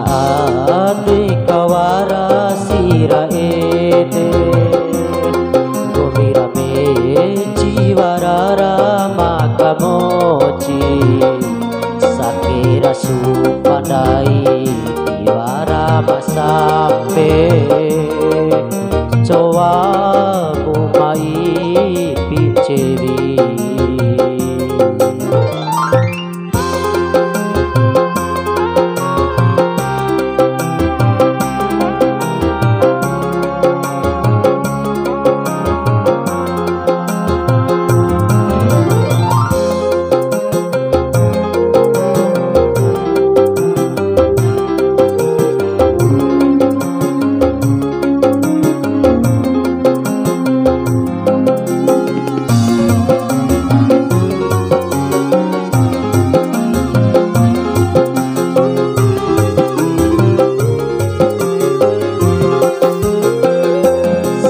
ate kawara siraete gomirame jiwarara makamochi sakira supadai diwara masampe cowa bumai picewi.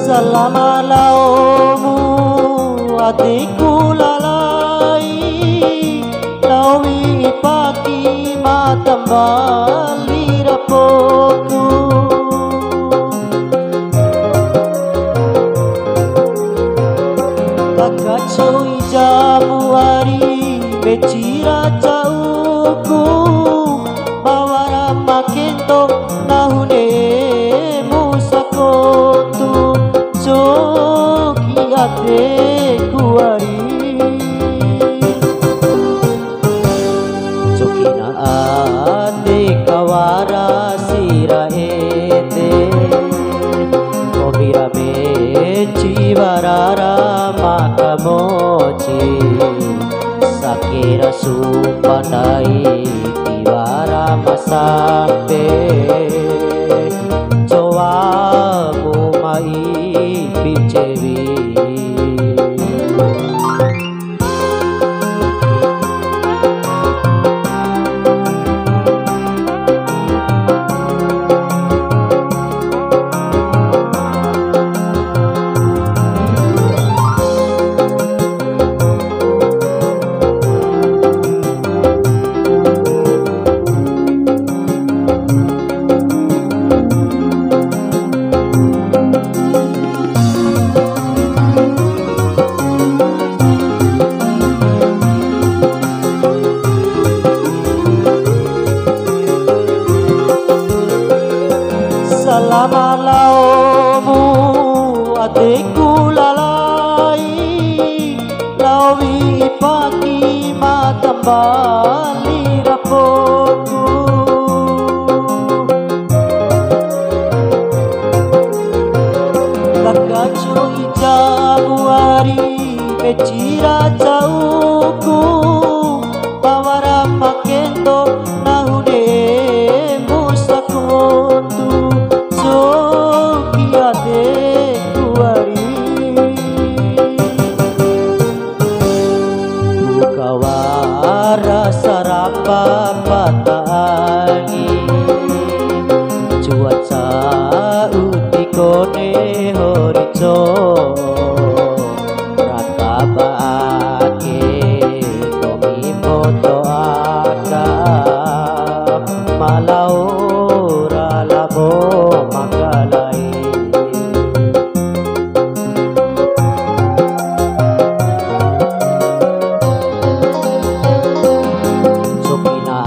Selama laumu hatiku lalai, lawi pagi matam bali rapoku. Kakacoi Januari becira jauhku, bawara makento nahune musakotu. Joki ate kuari Jokina ate kawara siraete Komirame jiwarara makamochi sakira supanai diwara masampe cowa bumai picewi. Selama laumu hatiku lalai, lawi pagi matam bali rapoku. Kakacoi Januari becira jauhku, bawara makento nahune musakotu. Joki ate kuari Bukawara sarapa patangi cuaca utikone horico rakabake komi moto aka malaura labo makalai. Jokina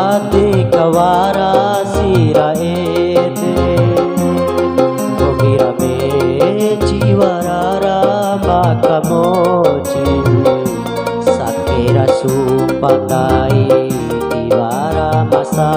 ate kawara siraete Komirame jiwarara makamochi sakira sumpatai diwara masa